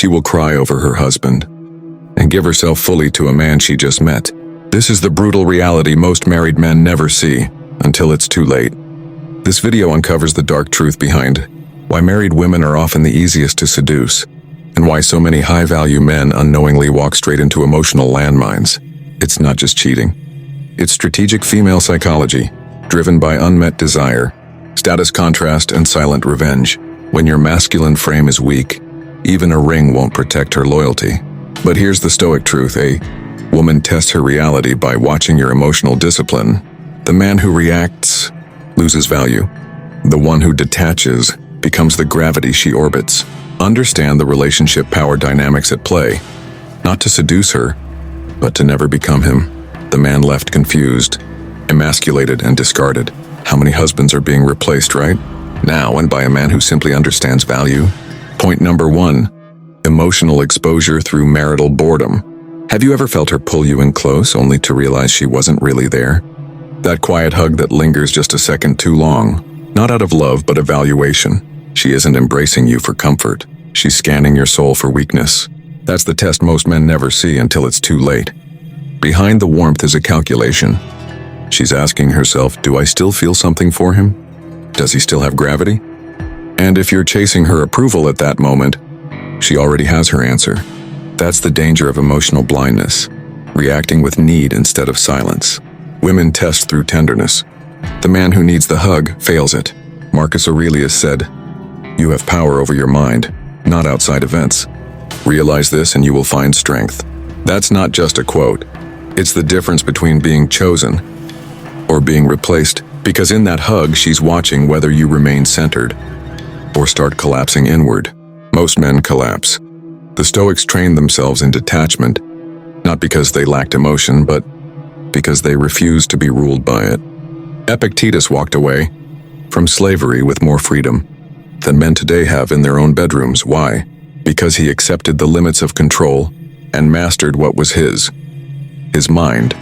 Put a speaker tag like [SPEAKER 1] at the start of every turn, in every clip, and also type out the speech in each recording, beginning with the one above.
[SPEAKER 1] She will cry over her husband and give herself fully to a man she just met. This is the brutal reality most married men never see until it's too late. This video uncovers the dark truth behind why married women are often the easiest to seduce, and why so many high-value men unknowingly walk straight into emotional landmines. It's not just cheating. It's strategic female psychology, driven by unmet desire, status contrast, and silent revenge. When your masculine frame is weak, even a ring won't protect her loyalty. But here's the Stoic truth: a woman tests her reality by watching your emotional discipline. The man who reacts loses value. The one who detaches becomes the gravity she orbits. Understand the relationship power dynamics at play, not to seduce her, but to never become him. The man left confused, emasculated, and discarded. How many husbands are being replaced right now, and by a man who simply understands value? Point number 1, emotional exposure through marital boredom. Have you ever felt her pull you in close only to realize she wasn't really there? That quiet hug that lingers just a second too long, not out of love but evaluation. She isn't embracing you for comfort. She's scanning your soul for weakness. That's the test most men never see until it's too late. Behind the warmth is a calculation. She's asking herself, do I still feel something for him? Does he still have gravity? And if you're chasing her approval at that moment, she already has her answer. That's the danger of emotional blindness, reacting with need instead of silence. Women test through tenderness. The man who needs the hug fails it. Marcus Aurelius said, "You have power over your mind, not outside events. Realize this and you will find strength." That's not just a quote. It's the difference between being chosen or being replaced, because in that hug she's watching whether you remain centered or start collapsing inward. Most men collapse. The Stoics trained themselves in detachment, not because they lacked emotion, but because they refused to be ruled by it. Epictetus walked away from slavery with more freedom than men today have in their own bedrooms. Why? Because he accepted the limits of control and mastered what was his mind,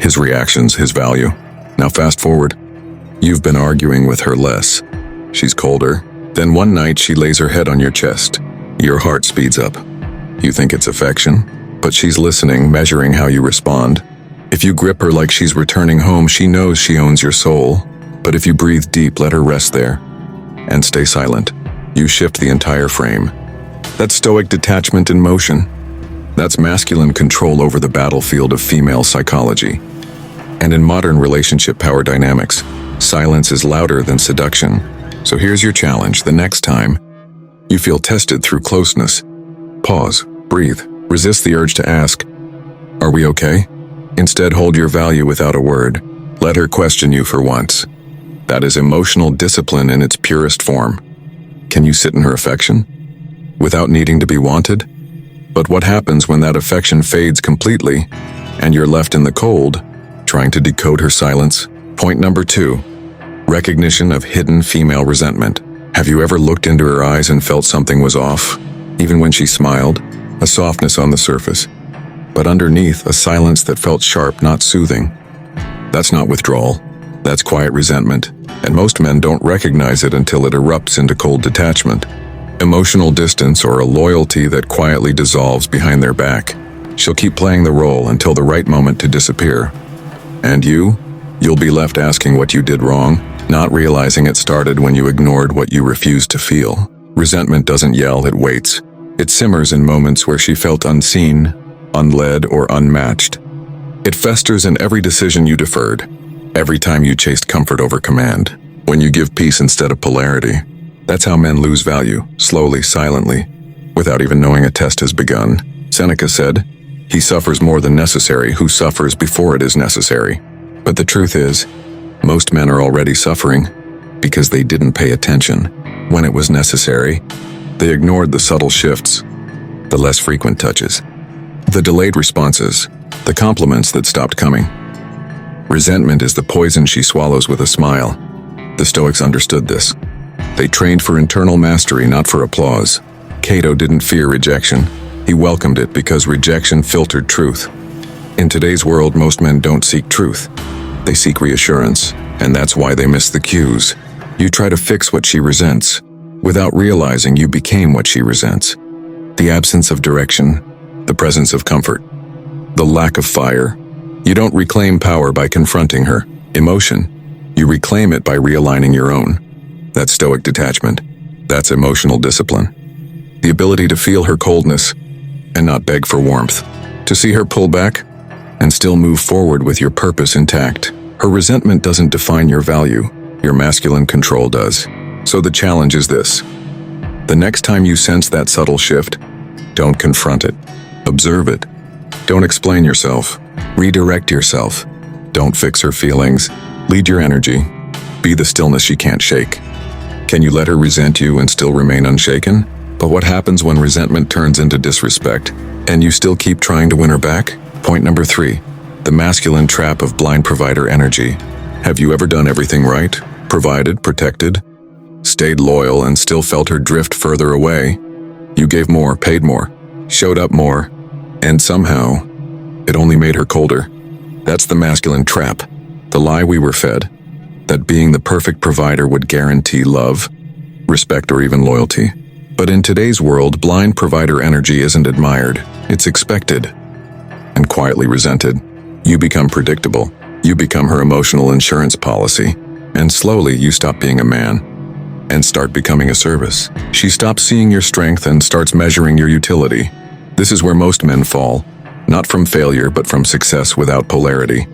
[SPEAKER 1] his reactions, his value. Now fast forward. You've been arguing with her less. She's colder. Then one night she lays her head on your chest. Your heart speeds up. You think it's affection, but she's listening, measuring how you respond. If you grip her like she's returning home, she knows she owns your soul. But if you breathe deep, let her rest there, and stay silent, you shift the entire frame. That's Stoic detachment in motion. That's masculine control over the battlefield of female psychology. And in modern relationship power dynamics, silence is louder than seduction. So here's your challenge: the next time you feel tested through closeness, pause, breathe, resist the urge to ask, "Are we okay?" Instead, hold your value without a word. Let her question you for once. That is emotional discipline in its purest form. Can you sit in her affection without needing to be wanted? But what happens when that affection fades completely and you're left in the cold, trying to decode her silence? Point number 2, recognition of hidden female resentment. Have you ever looked into her eyes and felt something was off? Even when she smiled, a softness on the surface, but underneath a silence that felt sharp, not soothing. That's not withdrawal. That's quiet resentment, and most men don't recognize it until it erupts into cold detachment. Emotional distance, or a loyalty that quietly dissolves behind their back. She'll keep playing the role until the right moment to disappear. And you'll be left asking what you did wrong, not realizing it started when you ignored what you refused to feel. Resentment doesn't yell, it waits. It simmers in moments where she felt unseen, unled, or unmatched. It festers in every decision you deferred, every time you chased comfort over command, when you give peace instead of polarity. That's how men lose value, slowly, silently, without even knowing a test has begun. Seneca said, "He suffers more than necessary who suffers before it is necessary." But the truth is, most men are already suffering because they didn't pay attention. When it was necessary, they ignored the subtle shifts, the less frequent touches, the delayed responses, the compliments that stopped coming. Resentment is the poison she swallows with a smile. The Stoics understood this. They trained for internal mastery, not for applause. Cato didn't fear rejection. He welcomed it because rejection filtered truth. In today's world, most men don't seek truth. They seek reassurance, and that's why they miss the cues. You try to fix what she resents, without realizing you became what she resents. The absence of direction, the presence of comfort, the lack of fire. You don't reclaim power by confronting her emotion. You reclaim it by realigning your own. That's Stoic detachment. That's emotional discipline. The ability to feel her coldness and not beg for warmth. To see her pull back and still move forward with your purpose intact. Her resentment doesn't define your value. Your masculine control does. So the challenge is this. The next time you sense that subtle shift, don't confront it. Observe it. Don't explain yourself. Redirect yourself. Don't fix her feelings. Lead your energy. Be the stillness she can't shake. Can you let her resent you and still remain unshaken? But what happens when resentment turns into disrespect and you still keep trying to win her back? Point number 3, the masculine trap of blind provider energy. Have you ever done everything right? Provided, protected, stayed loyal, and still felt her drift further away? You gave more, paid more, showed up more, and somehow, it only made her colder. That's the masculine trap, the lie we were fed, that being the perfect provider would guarantee love, respect, or even loyalty. But in today's world, blind provider energy isn't admired, it's expected, and quietly resented. You become predictable. You become her emotional insurance policy, and slowly you stop being a man and start becoming a service. She stops seeing your strength and starts measuring your utility. This is where most men fall, not from failure but from success without polarity,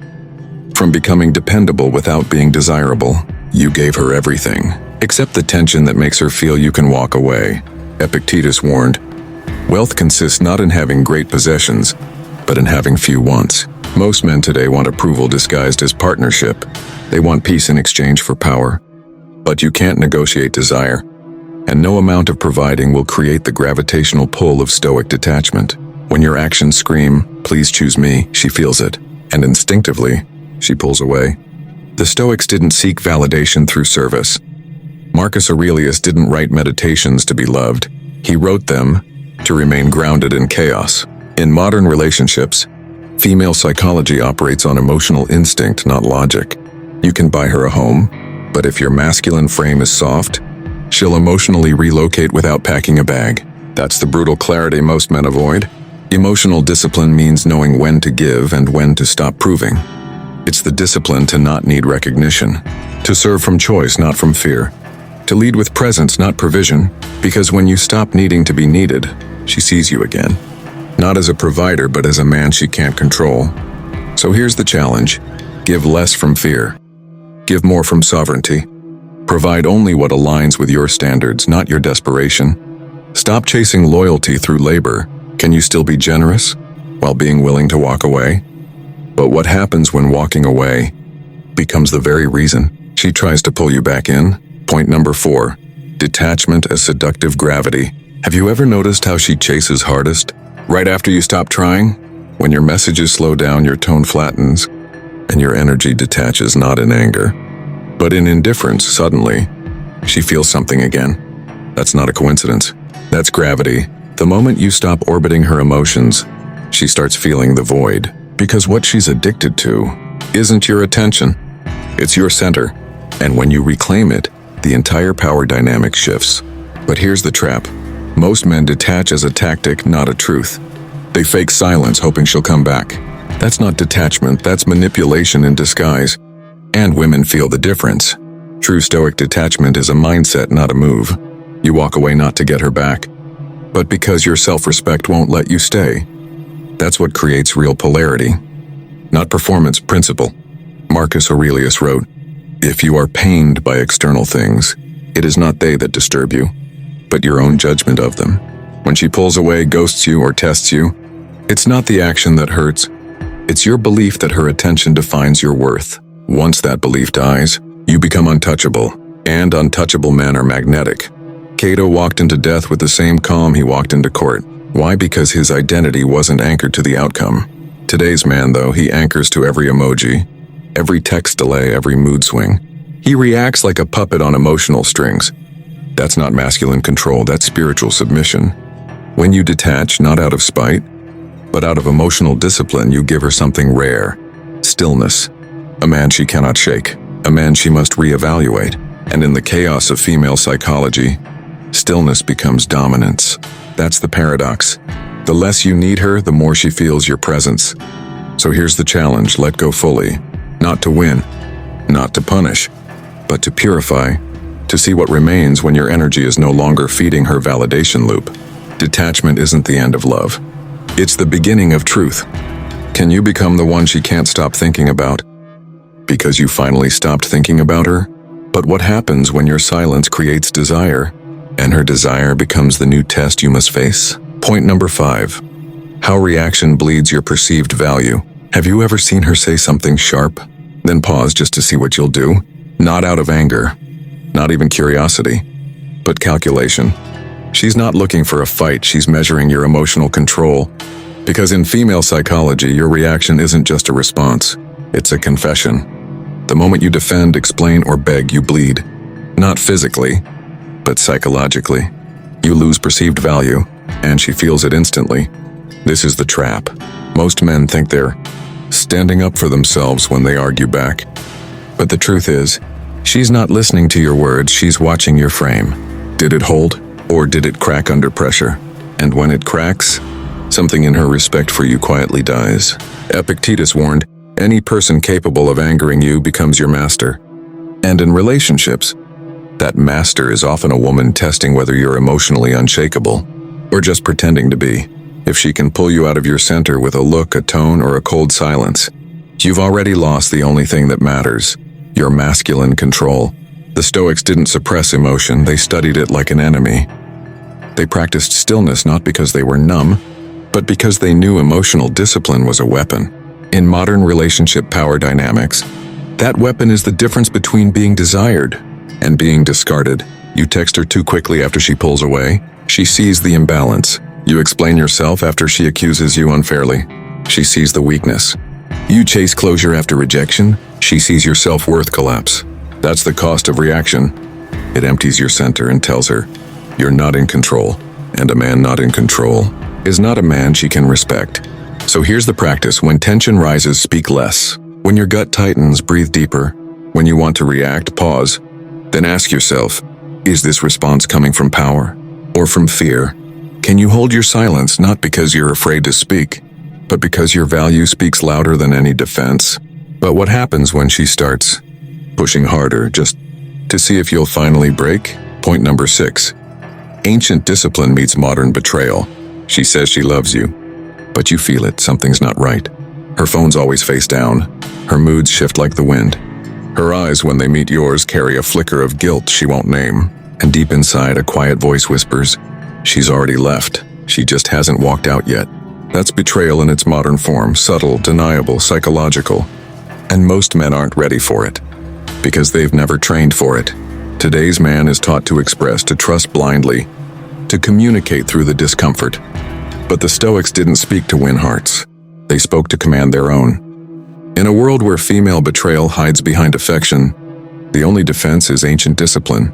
[SPEAKER 1] from becoming dependable without being desirable. You gave her everything, except the tension that makes her feel you can walk away. Epictetus warned, wealth consists not in having great possessions, but in having few wants. Most men today want approval disguised as partnership. They want peace in exchange for power. But you can't negotiate desire, and no amount of providing will create the gravitational pull of Stoic detachment. When your actions scream, "Please choose me," she feels it, and instinctively, she pulls away. The Stoics didn't seek validation through service. Marcus Aurelius didn't write meditations to be loved. He wrote them to remain grounded in chaos. In modern relationships, female psychology operates on emotional instinct, not logic. You can buy her a home, but if your masculine frame is soft, she'll emotionally relocate without packing a bag. That's the brutal clarity most men avoid. Emotional discipline means knowing when to give and when to stop proving. It's the discipline to not need recognition, to serve from choice, not from fear, to lead with presence, not provision, because when you stop needing to be needed, she sees you again. Not as a provider, but as a man she can't control. So here's the challenge. Give less from fear. Give more from sovereignty. Provide only what aligns with your standards, not your desperation. Stop chasing loyalty through labor. Can you still be generous while being willing to walk away? But what happens when walking away becomes the very reason she tries to pull you back in? Point number 4, detachment as seductive gravity. Have you ever noticed how she chases hardest? Right after you stop trying? When your messages slow down, your tone flattens, and your energy detaches, not in anger, but in indifference. Suddenly, she feels something again. That's not a coincidence. That's gravity. The moment you stop orbiting her emotions, she starts feeling the void. Because what she's addicted to isn't your attention, it's your center. And when you reclaim it, the entire power dynamic shifts. But here's the trap. Most men detach as a tactic, not a truth. They fake silence, hoping she'll come back. That's not detachment, that's manipulation in disguise. And women feel the difference. True Stoic detachment is a mindset, not a move. You walk away not to get her back, but because your self-respect won't let you stay. That's what creates real polarity, not performance. Principle. Marcus Aurelius wrote, "If you are pained by external things, it is not they that disturb you, but your own judgment of them." When she pulls away, ghosts you, or tests you, it's not the action that hurts. It's your belief that her attention defines your worth. Once that belief dies, you become untouchable, and untouchable men are magnetic. Cato walked into death with the same calm he walked into court. Why? Because his identity wasn't anchored to the outcome. Today's man, though, he anchors to every emoji, every text delay, every mood swing. He reacts like a puppet on emotional strings. That's not masculine control, that's spiritual submission. When you detach, not out of spite, but out of emotional discipline, you give her something rare. Stillness. A man she cannot shake. A man she must reevaluate. And in the chaos of female psychology, stillness becomes dominance. That's the paradox. The less you need her, the more she feels your presence. So here's the challenge: let go fully. Not to win, not to punish, but to purify, to see what remains when your energy is no longer feeding her validation loop. Detachment isn't the end of love. It's the beginning of truth. Can you become the one she can't stop thinking about? Because you finally stopped thinking about her? But what happens when your silence creates desire, and her desire becomes the new test you must face? Point number 5. How reaction bleeds your perceived value. Have you ever seen her say something sharp, then pause just to see what you'll do? Not out of anger, not even curiosity, but calculation. She's not looking for a fight, she's measuring your emotional control. Because in female psychology, your reaction isn't just a response, it's a confession. The moment you defend, explain, or beg, you bleed. Not physically, but psychologically. You lose perceived value, and she feels it instantly. This is the trap. Most men think they're standing up for themselves when they argue back. But the truth is, she's not listening to your words, she's watching your frame. Did it hold, or did it crack under pressure? And when it cracks, something in her respect for you quietly dies. Epictetus warned, any person capable of angering you becomes your master. And in relationships, that master is often a woman testing whether you're emotionally unshakable, or just pretending to be. If she can pull you out of your center with a look, a tone, or a cold silence, you've already lost the only thing that matters, your masculine control. The Stoics didn't suppress emotion, they studied it like an enemy. They practiced stillness not because they were numb, but because they knew emotional discipline was a weapon. In modern relationship power dynamics, that weapon is the difference between being desired and being discarded. You text her too quickly after she pulls away, she sees the imbalance. You explain yourself after she accuses you unfairly, she sees the weakness. You chase closure after rejection, she sees your self-worth collapse. That's the cost of reaction. It empties your center and tells her, you're not in control, and a man not in control is not a man she can respect. So here's the practice. When tension rises, speak less. When your gut tightens, breathe deeper. When you want to react, pause. Then ask yourself, is this response coming from power or from fear? Can you hold your silence not because you're afraid to speak, but because your value speaks louder than any defense? But what happens when she starts pushing harder just to see if you'll finally break? Point number 6. Ancient discipline meets modern betrayal. She says she loves you, but you feel it, something's not right. Her phone's always face down. Her moods shift like the wind. Her eyes, when they meet yours, carry a flicker of guilt she won't name. And deep inside, a quiet voice whispers, she's already left. She just hasn't walked out yet. That's betrayal in its modern form, subtle, deniable, psychological. And most men aren't ready for it, because they've never trained for it. Today's man is taught to express, to trust blindly, to communicate through the discomfort. But the Stoics didn't speak to win hearts. They spoke to command their own. In a world where female betrayal hides behind affection, the only defense is ancient discipline,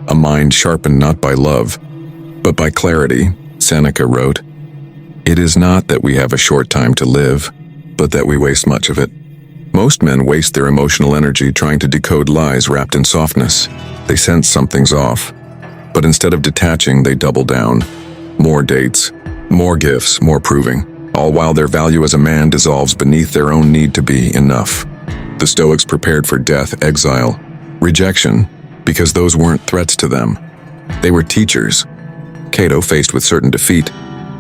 [SPEAKER 1] a mind sharpened not by love, but by clarity. Seneca wrote, "It is not that we have a short time to live, but that we waste much of it." Most men waste their emotional energy trying to decode lies wrapped in softness. They sense something's off, but instead of detaching, they double down. More dates, more gifts, more proving, all while their value as a man dissolves beneath their own need to be enough. The Stoics prepared for death, exile, rejection, because those weren't threats to them. They were teachers. Cato, faced with certain defeat,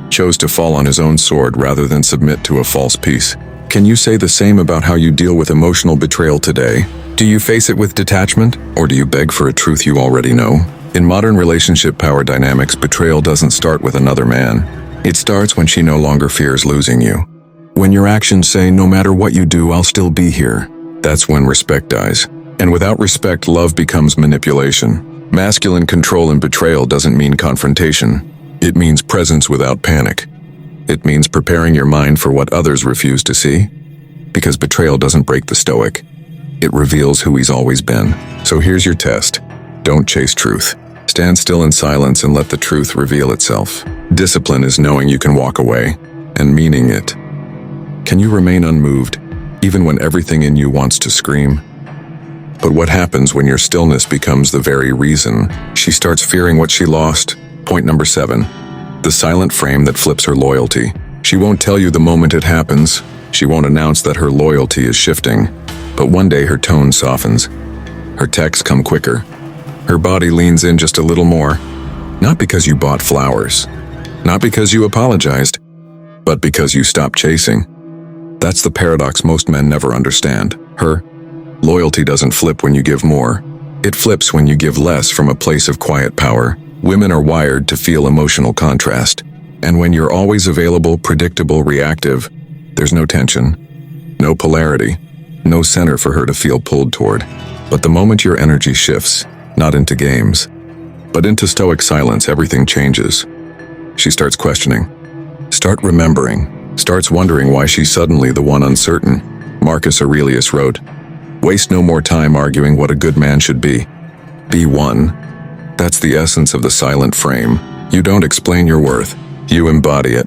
[SPEAKER 1] chose to fall on his own sword rather than submit to a false peace. Can you say the same about how you deal with emotional betrayal today? Do you face it with detachment, or do you beg for a truth you already know? In modern relationship power dynamics, betrayal doesn't start with another man. It starts when she no longer fears losing you. When your actions say, no matter what you do, I'll still be here. That's when respect dies. And without respect, love becomes manipulation. Masculine control in betrayal doesn't mean confrontation. It means presence without panic. It means preparing your mind for what others refuse to see. Because betrayal doesn't break the Stoic. It reveals who he's always been. So here's your test. Don't chase truth. Stand still in silence and let the truth reveal itself. Discipline is knowing you can walk away, and meaning it. Can you remain unmoved, even when everything in you wants to scream? But what happens when your stillness becomes the very reason she starts fearing what she lost? Point number 7. The silent frame that flips her loyalty. She won't tell you the moment it happens. She won't announce that her loyalty is shifting. But one day her tone softens. Her texts come quicker. Her body leans in just a little more. Not because you bought flowers. Not because you apologized. But because you stopped chasing. That's the paradox most men never understand. Her loyalty doesn't flip when you give more. It flips when you give less from a place of quiet power. Women are wired to feel emotional contrast. And when you're always available, predictable, reactive, there's no tension, no polarity, no center for her to feel pulled toward. But the moment your energy shifts, not into games, but into stoic silence, everything changes. She starts questioning, starts remembering, starts wondering why she's suddenly the one uncertain. Marcus Aurelius wrote, "Waste no more time arguing what a good man should be. Be one." That's the essence of the silent frame. You don't explain your worth. You embody it.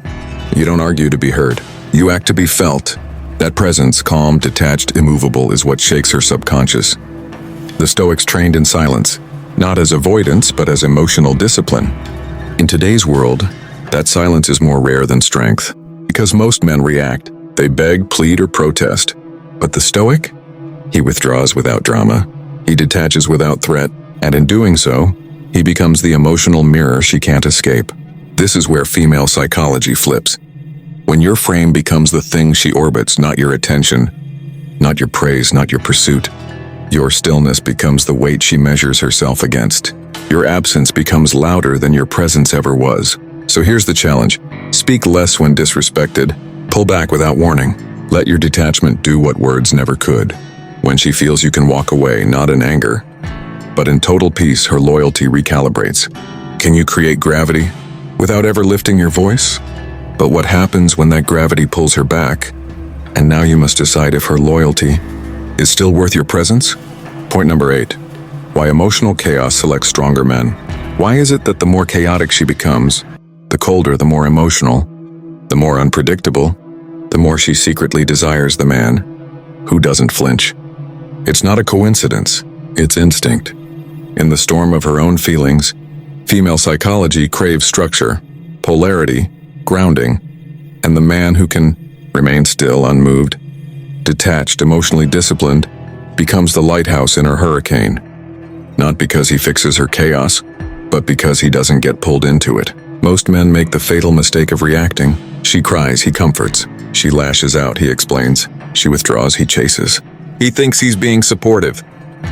[SPEAKER 1] You don't argue to be heard. You act to be felt. That presence, calm, detached, immovable, is what shakes her subconscious. The Stoics trained in silence, not as avoidance, but as emotional discipline. In today's world, that silence is more rare than strength. Because most men react. They beg, plead, or protest. But the Stoic? He withdraws without drama. He detaches without threat. And in doing so, he becomes the emotional mirror she can't escape. This is where female psychology flips. When your frame becomes the thing she orbits, not your attention, not your praise, not your pursuit, your stillness becomes the weight she measures herself against. Your absence becomes louder than your presence ever was. So here's the challenge. Speak less when disrespected. Pull back without warning. Let your detachment do what words never could. When she feels you can walk away, not in anger, but in total peace, her loyalty recalibrates. Can you create gravity without ever lifting your voice? But what happens when that gravity pulls her back? And now you must decide if her loyalty is still worth your presence? Point number 8. Why emotional chaos selects stronger men. Why is it that the more chaotic she becomes, the colder, the more emotional, the more unpredictable, the more she secretly desires the man who doesn't flinch? It's not a coincidence, it's instinct. In the storm of her own feelings, female psychology craves structure, polarity, grounding, and the man who can remain still, unmoved, detached, emotionally disciplined, becomes the lighthouse in her hurricane. Not because he fixes her chaos, but because he doesn't get pulled into it. Most men make the fatal mistake of reacting. She cries, he comforts. She lashes out, he explains. She withdraws, he chases. He thinks he's being supportive.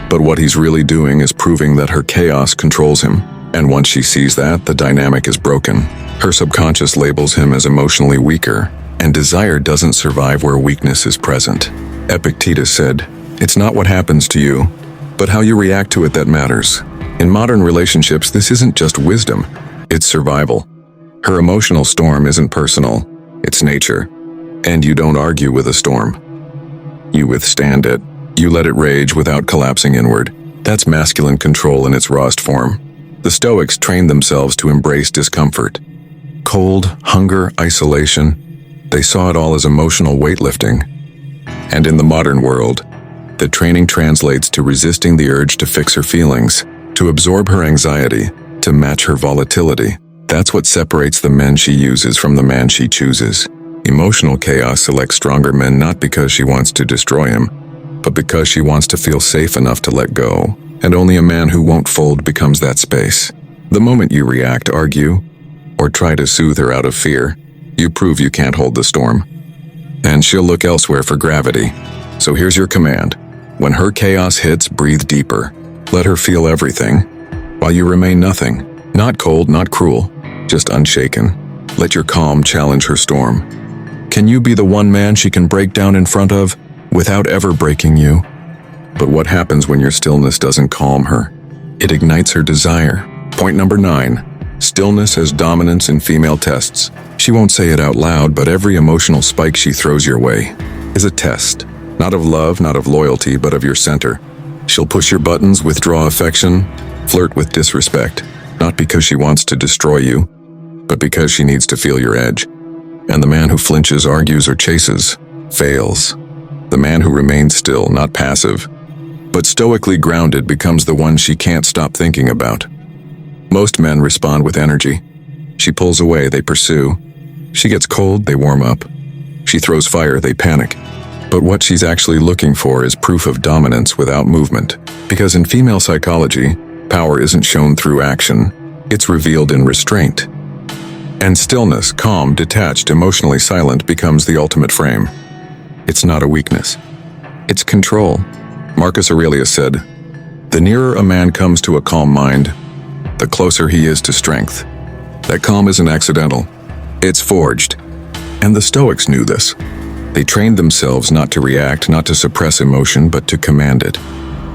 [SPEAKER 1] But what he's really doing is proving that her chaos controls him. And once she sees that, the dynamic is broken. Her subconscious labels him as emotionally weaker, and desire doesn't survive where weakness is present. Epictetus said, "It's not what happens to you, but how you react to it that matters." In modern relationships, this isn't just wisdom, it's survival. Her emotional storm isn't personal, it's nature. And you don't argue with a storm. You withstand it. You let it rage without collapsing inward. That's masculine control in its rawest form. The Stoics trained themselves to embrace discomfort. Cold, hunger, isolation. They saw it all as emotional weightlifting. And in the modern world, the training translates to resisting the urge to fix her feelings, to absorb her anxiety, to match her volatility. That's what separates the men she uses from the man she chooses. Emotional chaos selects stronger men not because she wants to destroy him, but because she wants to feel safe enough to let go. And only a man who won't fold becomes that space. The moment you react, argue, or try to soothe her out of fear, you prove you can't hold the storm. And she'll look elsewhere for gravity. So here's your command. When her chaos hits, breathe deeper. Let her feel everything, while you remain nothing. Not cold, not cruel, just unshaken. Let your calm challenge her storm. Can you be the one man she can break down in front of, without ever breaking you? But what happens when your stillness doesn't calm her? It ignites her desire. Point number 9. Stillness as dominance in female tests. She won't say it out loud, but every emotional spike she throws your way is a test. Not of love, not of loyalty, but of your center. She'll push your buttons, withdraw affection, flirt with disrespect. Not because she wants to destroy you, but because she needs to feel your edge. And the man who flinches, argues, or chases fails. The man who remains still, not passive, but stoically grounded, becomes the one she can't stop thinking about. Most men respond with energy. She pulls away, they pursue. She gets cold, they warm up. She throws fire, they panic. But what she's actually looking for is proof of dominance without movement. Because in female psychology, power isn't shown through action, it's revealed in restraint. And stillness, calm, detached, emotionally silent, becomes the ultimate frame. It's not a weakness. It's control. Marcus Aurelius said, "The nearer a man comes to a calm mind, the closer he is to strength." That calm isn't accidental. It's forged. And the Stoics knew this. They trained themselves not to react, not to suppress emotion, but to command it.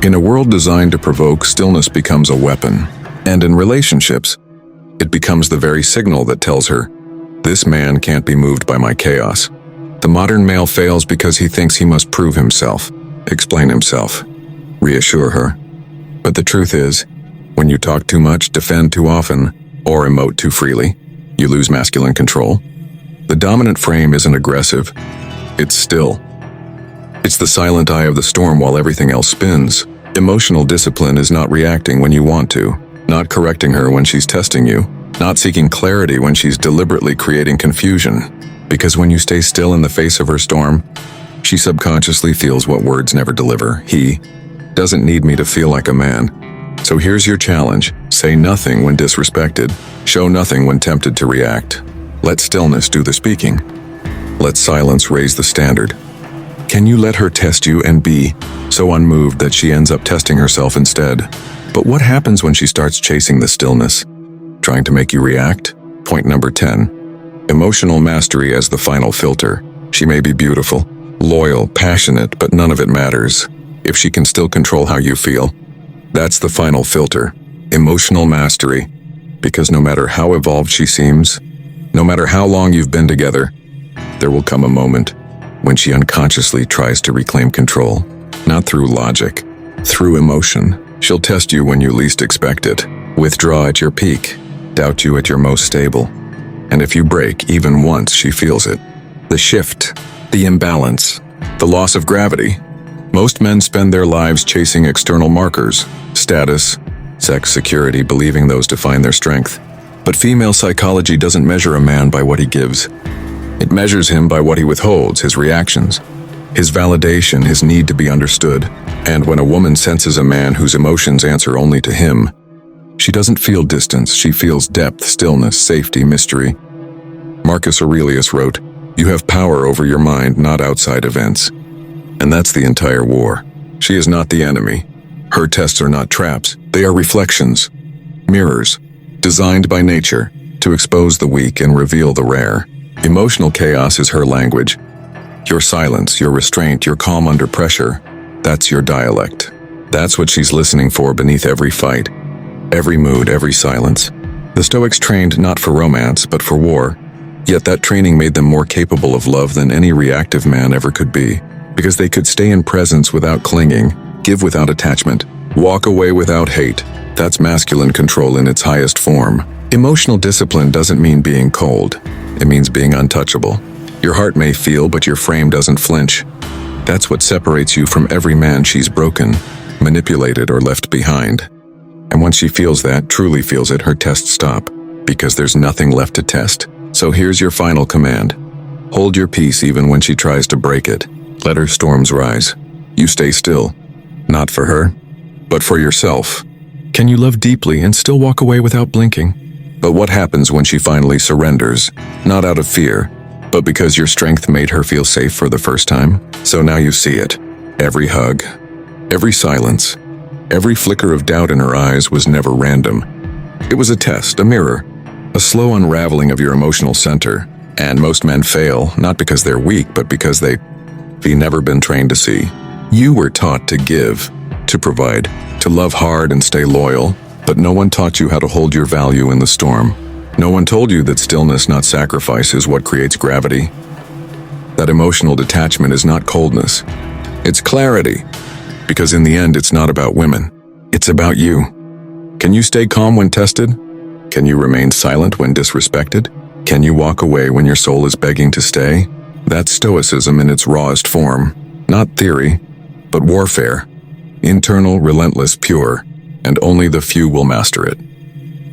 [SPEAKER 1] In a world designed to provoke, stillness becomes a weapon. And in relationships, it becomes the very signal that tells her, "This man can't be moved by my chaos." The modern male fails because he thinks he must prove himself, explain himself, reassure her. But the truth is, when you talk too much, defend too often, or emote too freely, you lose masculine control. The dominant frame isn't aggressive, it's still. It's the silent eye of the storm while everything else spins. Emotional discipline is not reacting when you want to, not correcting her when she's testing you, not seeking clarity when she's deliberately creating confusion. Because when you stay still in the face of her storm, she subconsciously feels what words never deliver. He doesn't need me to feel like a man. So here's your challenge. Say nothing when disrespected. Show nothing when tempted to react. Let stillness do the speaking. Let silence raise the standard. Can you let her test you and be so unmoved that she ends up testing herself instead? But what happens when she starts chasing the stillness, trying to make you react? Point number 10. Emotional mastery as the final filter. She may be beautiful, loyal, passionate, but none of it matters if she can still control how you feel. That's the final filter. Emotional mastery. Because no matter how evolved she seems, no matter how long you've been together, there will come a moment when she unconsciously tries to reclaim control. Not through logic, through emotion. She'll test you when you least expect it, withdraw at your peak, doubt you at your most stable. And if you break even once, she feels it. The shift, the imbalance, the loss of gravity. Most men spend their lives chasing external markers, status, sex, security, believing those define their strength. But female psychology doesn't measure a man by what he gives. It measures him by what he withholds, his reactions, his validation, his need to be understood. And when a woman senses a man whose emotions answer only to him, she doesn't feel distance, she feels depth, stillness, safety, mystery. Marcus Aurelius wrote, "You have power over your mind, not outside events." And that's the entire war. She is not the enemy. Her tests are not traps. They are reflections, mirrors, designed by nature to expose the weak and reveal the rare. Emotional chaos is her language. Your silence, your restraint, your calm under pressure, that's your dialect. That's what she's listening for beneath every fight, every mood, every silence. The Stoics trained not for romance, but for war. Yet that training made them more capable of love than any reactive man ever could be, because they could stay in presence without clinging, give without attachment, walk away without hate. That's masculine control in its highest form. Emotional discipline doesn't mean being cold. It means being untouchable. Your heart may feel, but your frame doesn't flinch. That's what separates you from every man she's broken, manipulated, or left behind. And once she feels that, truly feels it, her tests stop, because there's nothing left to test. So here's your final command. Hold your peace even when she tries to break it. Let her storms rise. You stay still. Not for her, but for yourself. Can you love deeply and still walk away without blinking? But what happens when she finally surrenders? Not out of fear, but because your strength made her feel safe for the first time? So now you see it. Every hug, every silence, every flicker of doubt in her eyes was never random. It was a test, a mirror, a slow unraveling of your emotional center. And most men fail, not because they're weak, but because they've never been trained to see. You were taught to give, to provide, to love hard and stay loyal, but no one taught you how to hold your value in the storm. No one told you that stillness, not sacrifice, is what creates gravity. That emotional detachment is not coldness. It's clarity. Because in the end, it's not about women. It's about you. Can you stay calm when tested? Can you remain silent when disrespected? Can you walk away when your soul is begging to stay? That's Stoicism in its rawest form. Not theory, but warfare. Internal, relentless, pure, and only the few will master it.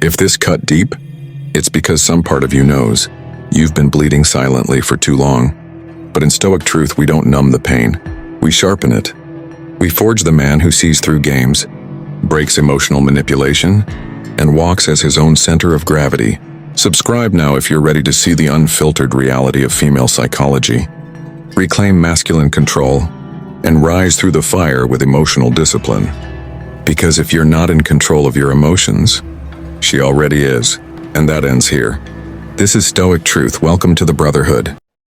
[SPEAKER 1] If this cut deep, It's because some part of you knows you've been bleeding silently for too long. But in Stoic Truth, we don't numb the pain. We sharpen it. We forge the man who sees through games, breaks emotional manipulation, and walks as his own center of gravity. Subscribe now if you're ready to see the unfiltered reality of female psychology. Reclaim masculine control and rise through the fire with emotional discipline. Because if you're not in control of your emotions, she already is, and that ends here. This is Stoic Truth. Welcome to the Brotherhood.